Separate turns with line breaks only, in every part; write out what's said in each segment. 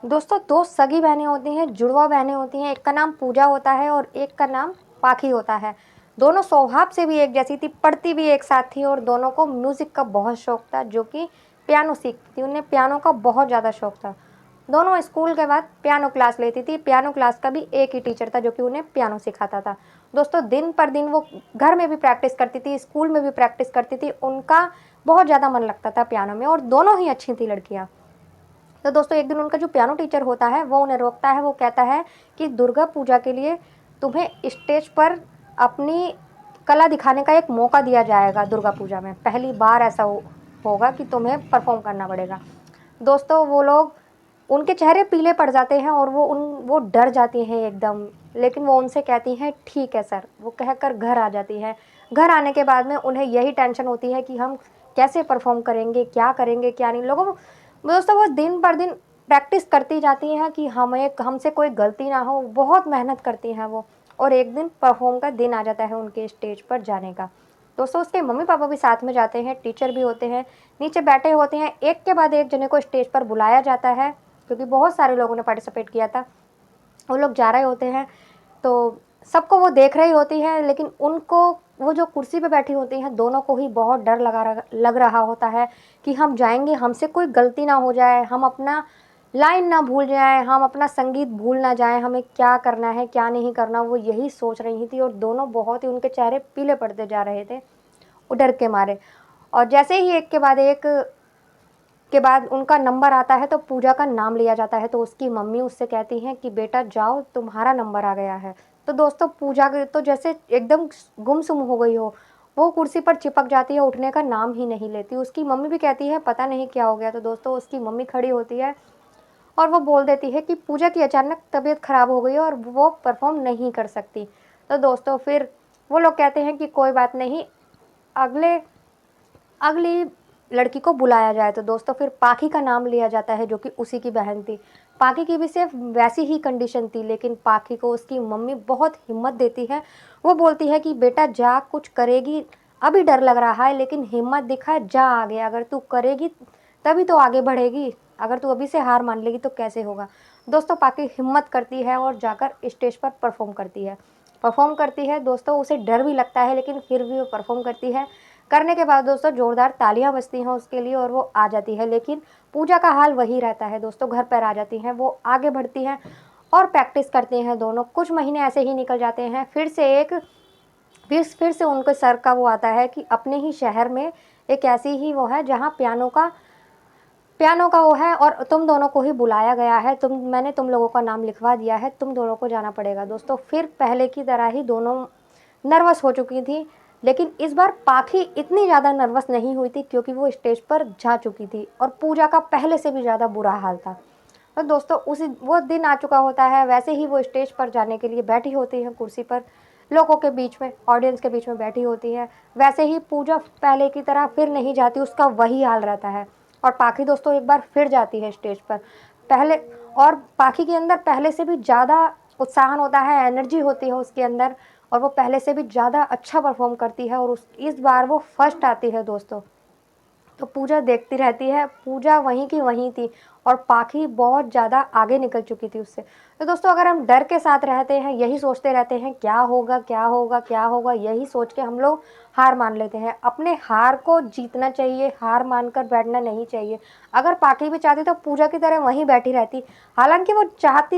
दोस्तों, 2 सगी बहनें होती हैं, जुड़वा बहनें होती हैं। एक का नाम पूजा होता है और एक का नाम पाखी होता है। दोनों स्वभाव से भी एक जैसी थी, पढ़ती भी एक साथ थी और दोनों को म्यूज़िक का बहुत शौक था, जो कि पियानो सीखती थी। उन्हें पियानो का बहुत ज़्यादा शौक था। दोनों स्कूल के बाद पियानो क्लास लेती थी। पियानो क्लास का भी एक ही टीचर था, जो कि उन्हें पियानो सिखाता था। दोस्तों, दिन पर दिन वो घर में भी प्रैक्टिस करती थी, स्कूल में भी प्रैक्टिस करती थी। उनका बहुत ज़्यादा मन लगता था पियानो में और दोनों ही अच्छी थी लड़कियाँ। तो दोस्तों, एक दिन उनका जो पियानो टीचर होता है वो उन्हें रोकता है। वो कहता है कि दुर्गा पूजा के लिए तुम्हें स्टेज पर अपनी कला दिखाने का एक मौका दिया जाएगा। दुर्गा पूजा में पहली बार ऐसा होगा कि तुम्हें परफॉर्म करना पड़ेगा। दोस्तों, वो लोग, उनके चेहरे पीले पड़ जाते हैं और वो डर जाती हैं एकदम। लेकिन वो उनसे कहती हैं ठीक है सर, वो कहकर घर आ जाती हैं। घर आने के बाद में उन्हें यही टेंशन होती है कि हम कैसे परफॉर्म करेंगे, क्या करेंगे, क्या नहीं। लोगों दोस्तों, वो दिन पर दिन प्रैक्टिस करती जाती हैं कि हमें हमसे कोई गलती ना हो। बहुत मेहनत करती हैं वो। और एक दिन परफॉर्म का दिन आ जाता है उनके स्टेज पर जाने का। दोस्तों, उसके मम्मी पापा भी साथ में जाते हैं, टीचर भी होते हैं, नीचे बैठे होते हैं। एक के बाद एक जने को स्टेज पर बुलाया जाता है, क्योंकि बहुत सारे लोगों ने पार्टिसिपेट किया था। वो लोग जा रहे होते हैं, तो सबको वो देख रही होती है, लेकिन उनको, वो जो कुर्सी पे बैठी होती हैं, दोनों को ही बहुत डर लग रहा होता है कि हम जाएंगे, हमसे कोई गलती ना हो जाए, हम अपना लाइन ना भूल जाए, हम अपना संगीत भूल ना जाए, हमें क्या करना है क्या नहीं करना, वो यही सोच रही थी। और दोनों बहुत ही, उनके चेहरे पीले पड़ते जा रहे थे वो डर के मारे। और जैसे ही एक के बाद एक के बाद उनका नंबर आता है, तो पूजा का नाम लिया जाता है। तो उसकी मम्मी उससे कहती हैं कि बेटा जाओ, तुम्हारा नंबर आ गया है। तो दोस्तों, पूजा तो जैसे एकदम गुमसुम हो गई हो, वो कुर्सी पर चिपक जाती है, उठने का नाम ही नहीं लेती। उसकी मम्मी भी कहती है पता नहीं क्या हो गया। तो दोस्तों, उसकी मम्मी खड़ी होती है और वो बोल देती है कि पूजा की अचानक तबीयत खराब हो गई है और वो परफॉर्म नहीं कर सकती। तो दोस्तों, फिर वो लोग कहते हैं कि कोई बात नहीं, अगले अगली लड़की को बुलाया जाए। तो दोस्तों, फिर पाखी का नाम लिया जाता है, जो कि उसी की बहन थी। पाखी की भी सिर्फ वैसी ही कंडीशन थी, लेकिन पाखी को उसकी मम्मी बहुत हिम्मत देती है। वो बोलती है कि बेटा जा, कुछ करेगी, अभी डर लग रहा है लेकिन हिम्मत दिखा, जा आगे, अगर तू करेगी तभी तो आगे बढ़ेगी, अगर तू अभी से हार मान लेगी तो कैसे होगा। दोस्तों, पाखी हिम्मत करती है और जाकर स्टेज पर परफॉर्म करती है। दोस्तों, उसे डर भी लगता है, लेकिन फिर भी वो परफॉर्म करती है। करने के बाद दोस्तों, जोरदार तालियां बजती हैं उसके लिए और वो आ जाती है। लेकिन पूजा का हाल वही रहता है दोस्तों, घर पर आ जाती हैं, वो आगे बढ़ती हैं और प्रैक्टिस करते हैं दोनों। कुछ महीने ऐसे ही निकल जाते हैं। फिर से उनके सर का वो आता है कि अपने ही शहर में एक ऐसी ही वो है जहाँ पियानो का वो है और तुम दोनों को ही बुलाया गया है। मैंने तुम लोगों का नाम लिखवा दिया है, तुम दोनों को जाना पड़ेगा। दोस्तों, फिर पहले की तरह ही दोनों नर्वस हो चुकी थी, लेकिन इस बार पाखी इतनी ज़्यादा नर्वस नहीं हुई थी, क्योंकि वो स्टेज पर जा चुकी थी और पूजा का पहले से भी ज़्यादा बुरा हाल था। और दोस्तों, उसी वो दिन आ चुका होता है। वैसे ही वो स्टेज पर जाने के लिए बैठी होती है कुर्सी पर, लोगों के बीच में, ऑडियंस के बीच में बैठी होती है। वैसे ही पूजा पहले की तरह फिर नहीं जाती, उसका वही हाल रहता है। और पाखी दोस्तों एक बार फिर जाती है स्टेज पर, पहले, और पाखी के अंदर पहले से भी ज़्यादा उत्साहन होता है, एनर्जी होती है उसके अंदर, और वो पहले से भी ज़्यादा अच्छा परफॉर्म करती है और इस बार वो फर्स्ट आती है दोस्तों। तो पूजा देखती रहती है, पूजा वहीं की वहीं थी और पाखी बहुत ज़्यादा आगे निकल चुकी थी उससे। तो दोस्तों, अगर हम डर के साथ रहते हैं, यही सोचते रहते हैं क्या होगा क्या होगा क्या होगा, यही सोच के हम लोग हार मान लेते हैं। अपने हार को जीतना चाहिए, हार मानकर बैठना नहीं चाहिए। अगर पाखी भी चाहती तो पूजा की तरह वहीं बैठी रहती। हालांकि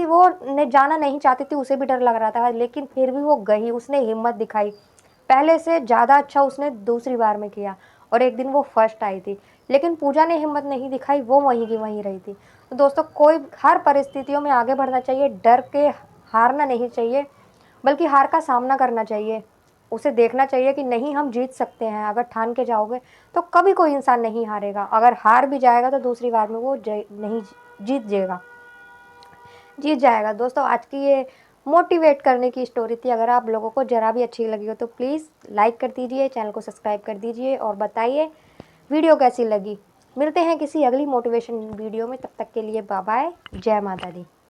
वो ने जाना नहीं चाहती थी, उसे भी डर लग रहा था, लेकिन फिर भी वो गई, उसने हिम्मत दिखाई। पहले से ज़्यादा अच्छा उसने दूसरी बार में किया और एक दिन वो फर्स्ट आई थी। लेकिन पूजा ने हिम्मत नहीं दिखाई, वो वहीं की वहीं रही थी। तो दोस्तों, कोई हर परिस्थितियों में आगे बढ़ना चाहिए, डर के हारना नहीं चाहिए, बल्कि हार का सामना करना चाहिए। उसे देखना चाहिए कि नहीं, हम जीत सकते हैं। अगर ठान के जाओगे तो कभी कोई इंसान नहीं हारेगा। अगर हार भी जाएगा तो दूसरी बार में वो नहीं जीत जाएगा। दोस्तों, आज की ये मोटिवेट करने की स्टोरी थी। अगर आप लोगों को ज़रा भी अच्छी लगी हो तो प्लीज़ लाइक कर दीजिए, चैनल को सब्सक्राइब कर दीजिए और बताइए वीडियो कैसी लगी। मिलते हैं किसी अगली मोटिवेशन वीडियो में, तब तक के लिए बाय बाय, जय माता दी।